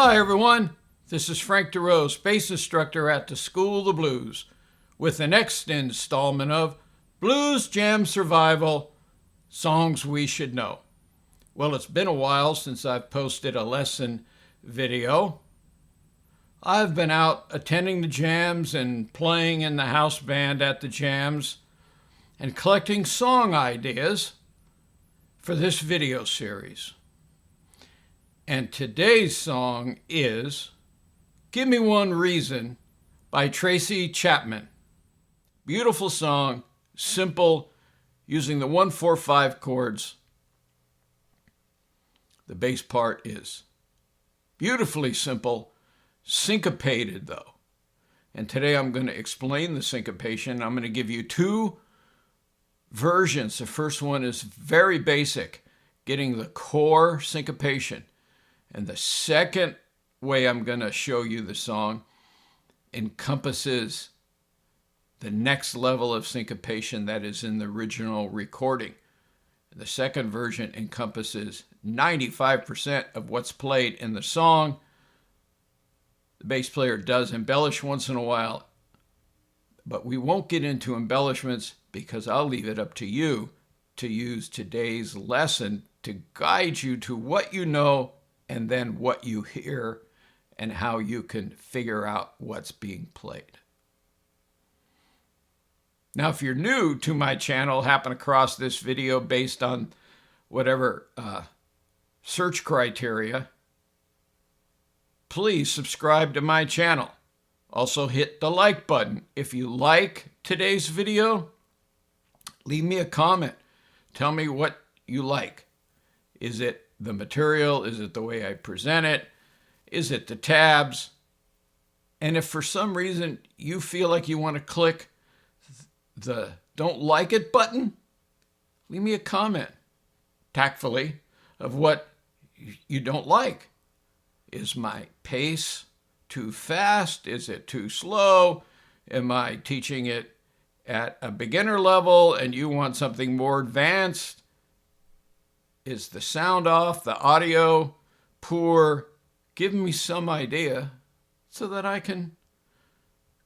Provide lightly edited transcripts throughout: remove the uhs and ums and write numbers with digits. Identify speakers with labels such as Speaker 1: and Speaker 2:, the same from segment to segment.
Speaker 1: Hi everyone, this is Frank DeRose, bass instructor at the School of Blues, with the next installment of Blues Jam Survival, Songs We Should Know. Well, it's been a while since I've posted a lesson video. I've been out attending the jams and playing in the house band at the jams and collecting song ideas for this video series. And today's song is Give Me One Reason by Tracy Chapman. Beautiful song, simple, using the 1-4-5 chords. The bass part is beautifully simple, syncopated though. And today I'm going to explain the syncopation. I'm going to give you two versions. The first one is very basic, getting the core syncopation. And the second way I'm going to show you the song encompasses the next level of syncopation that is in the original recording. The second version encompasses 95% of what's played in the song. The bass player does embellish once in a while, but we won't get into embellishments because I'll leave it up to you to use today's lesson to guide you to what you know and then what you hear and how you can figure out what's being played. Now, if you're new to my channel, happen across this video based on whatever search criteria, please subscribe to my channel. Also hit the like button. If you like today's video, leave me a comment. Tell me what you like. Is it the material? Is it the way I present it? Is it the tabs? And if for some reason you feel like you want to click the don't like it button, leave me a comment, tactfully, of what you don't like. Is my pace too fast? Is it too slow? Am I teaching it at a beginner level and you want something more advanced? Is the sound off, the audio poor? Give me some idea so that I can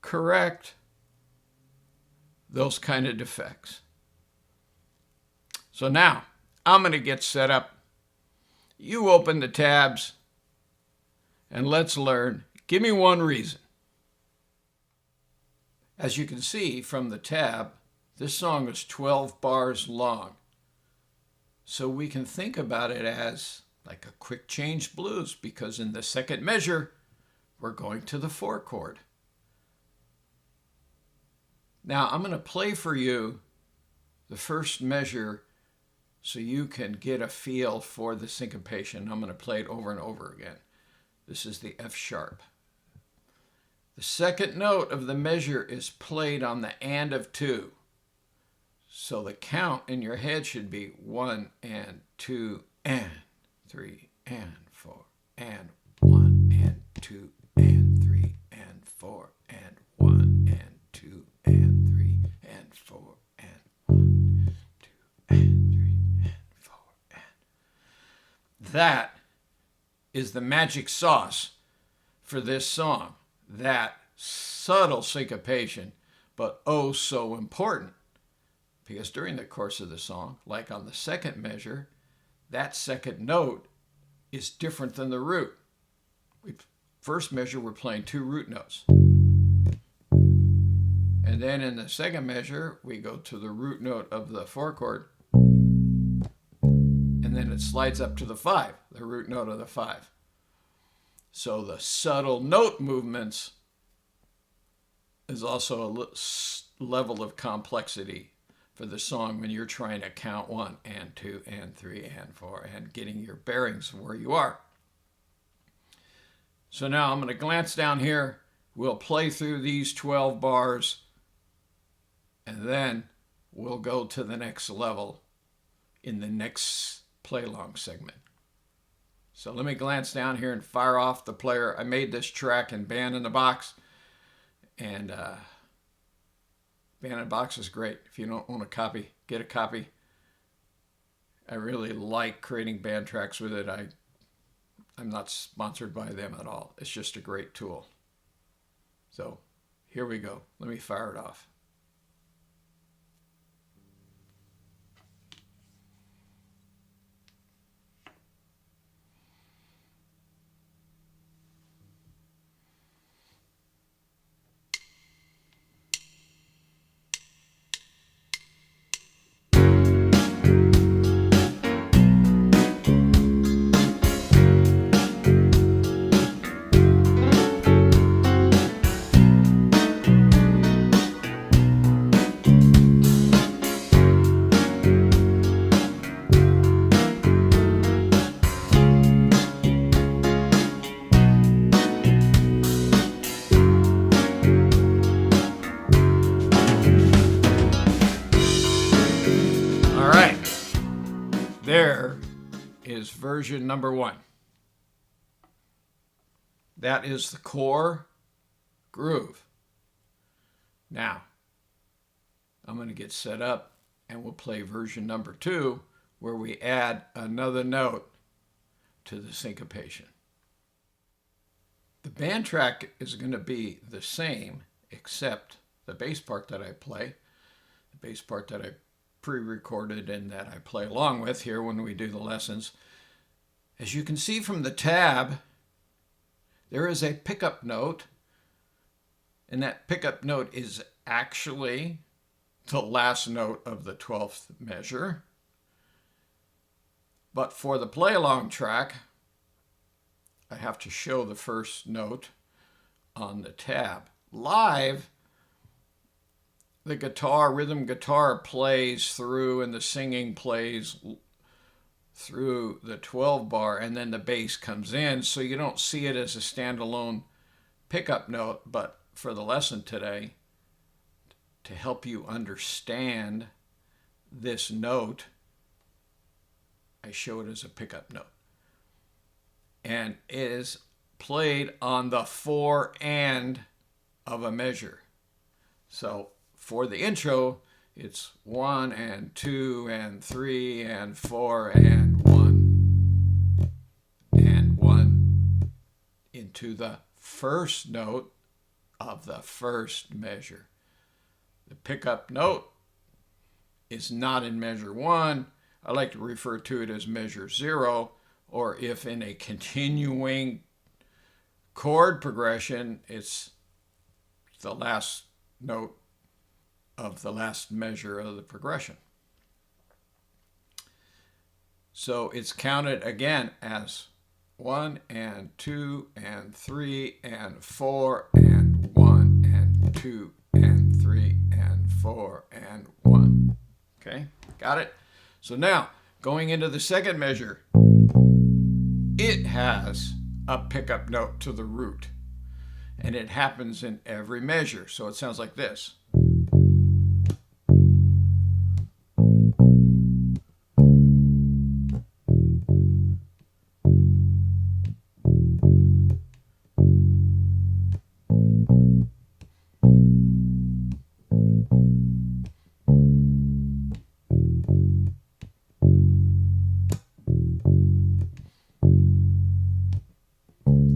Speaker 1: correct those kind of defects. So now I'm going to get set up. You open the tabs and let's learn Give Me One Reason. As you can see from the tab, this song is 12 bars long. So we can think about it as like a quick change blues, because in the second measure, we're going to the 4 chord. Now I'm going to play for you the first measure so you can get a feel for the syncopation. I'm going to play it over and over again. This is the F sharp. The second note of the measure is played on the and of 2. So the count in your head should be 1 and 2 and 3 and 4 and 1 and 2 and 3 and 4 and 1 and 2 and 3 and 4 and 1, 2 and 3 and 4 and. That is the magic sauce for this song. That subtle syncopation, but oh so important. Because during the course of the song, like on the second measure, that second note is different than the root. First measure, we're playing 2 root notes. And then in the second measure, we go to the root note of the 4 chord. And then it slides up to the 5, the root note of the 5. So the subtle note movements is also a level of complexity for the song when you're trying to count 1 and 2 and 3 and 4 and getting your bearings of where you are. So now I'm going to glance down here. We'll play through these 12 bars and then we'll go to the next level in the next play along segment. So let me glance down here and fire off the player. I made this track in Band in the Box, and Band in the Box is great. If you don't own a copy, get a copy. I really like creating band tracks with it. I I'm not sponsored by them at all. It's just a great tool. So here we go. Let me fire it off. There is version number 1. That is the core groove. Now, I'm going to get set up and we'll play version number 2, where we add another note to the syncopation. The band track is going to be the same, except the bass part that I play, the bass part that I pre-recorded and that I play along with here when we do the lessons. As you can see from the tab, there is a pickup note, and that pickup note is actually the last note of the 12th measure. But for the play-along track, I have to show the first note on the tab. Live, the guitar, rhythm guitar plays through and the singing plays through the 12 bar, and then the bass comes in, so you don't see it as a standalone pickup note. But for the lesson today, to help you understand this note, I show it as a pickup note. And it is played on the 4 and of a measure. So for the intro, it's 1 and 2 and 3 and 4 and 1 and 1 into the first note of the first measure. The pickup note is not in measure 1. I like to refer to it as measure 0, or if in a continuing chord progression, it's the last note of the last measure of the progression. So it's counted again as 1 and 2 and 3 and 4 and 1 and 2 and 3 and 4 and 1. Okay, got it? So now, going into the second measure, it has a pickup note to the root, and it happens in every measure. So it sounds like this.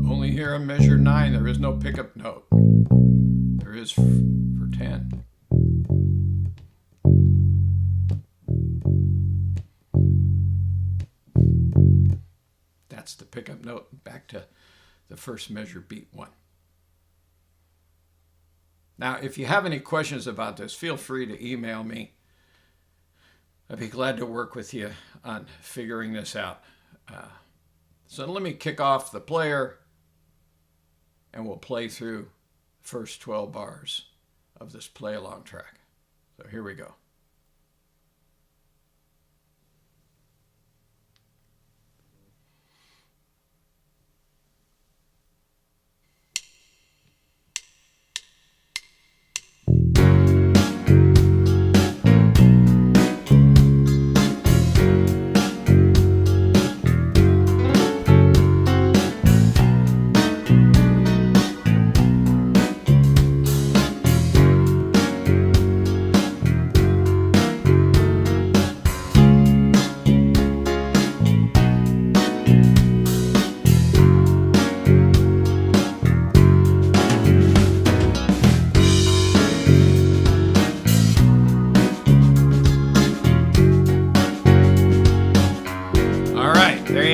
Speaker 1: Only here in measure 9, there is no pickup note. There is for 10. That's the pickup note. Back to the first measure, beat 1. Now, if you have any questions about this, feel free to email me. I'd be glad to work with you on figuring this out. So let me kick off the player, and we'll play through the first 12 bars of this play-along track. So here we go.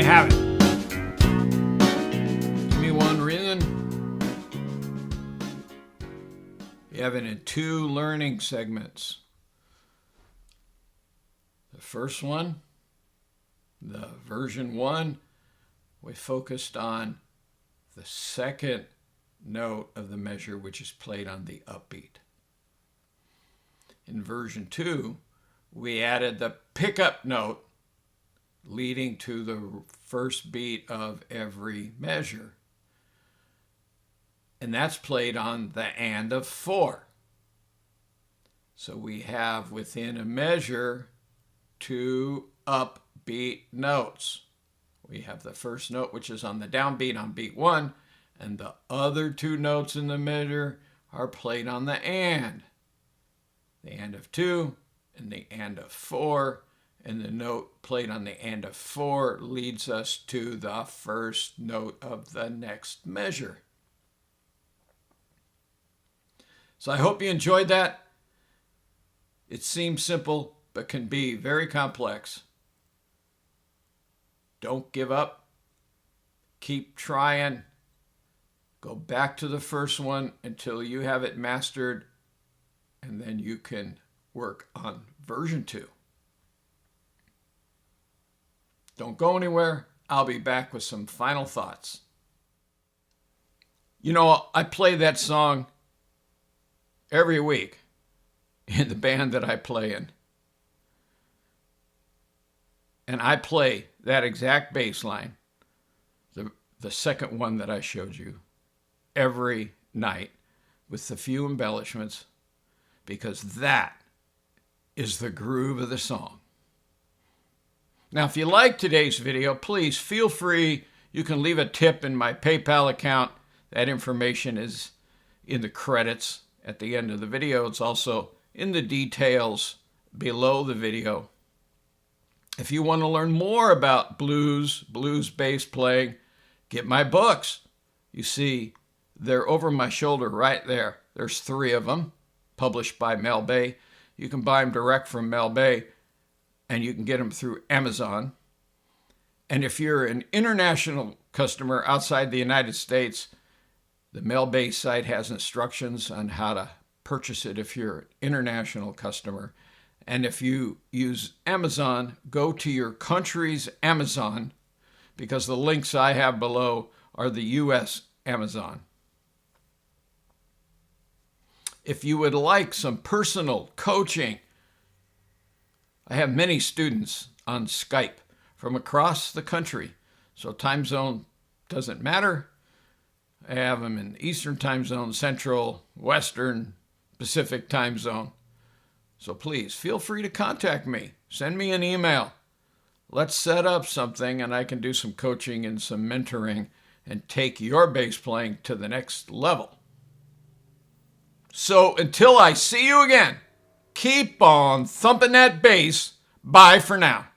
Speaker 1: you have it. Give me one reason. You have it in two learning segments. The first one, the version 1, we focused on the second note of the measure, which is played on the upbeat. In version 2, we added the pickup note leading to the first beat of every measure. And that's played on the and of 4. So we have within a measure 2 upbeat notes. We have the first note, which is on the downbeat on beat 1, and the other 2 notes in the measure are played on the and of 2 and the and of 4, and the note played on the and of 4 leads us to the first note of the next measure. So I hope you enjoyed that. It seems simple, but can be very complex. Don't give up. Keep trying. Go back to the first one until you have it mastered, and then you can work on version 2. Don't go anywhere. I'll be back with some final thoughts. You know, I play that song every week in the band that I play in. And I play that exact bass line, the second one that I showed you, every night with a few embellishments, because that is the groove of the song. Now, if you like today's video, please feel free. You can leave a tip in my PayPal account. That information is in the credits at the end of the video. It's also in the details below the video. If you want to learn more about blues bass playing, get my books. You see, they're over my shoulder right there. There's 3 of them, published by Mel Bay. You can buy them direct from Mel Bay, and you can get them through Amazon. And if you're an international customer outside the United States, the Mel Bay site has instructions on how to purchase it if you're an international customer. And if you use Amazon, go to your country's Amazon, because the links I have below are the U.S. Amazon. If you would like some personal coaching, I have many students on Skype from across the country, so time zone doesn't matter. I have them in Eastern time zone, Central, Western, Pacific time zone. So please feel free to contact me. Send me an email. Let's set up something and I can do some coaching and some mentoring and take your bass playing to the next level. So until I see you again, keep on thumping that bass. Bye for now.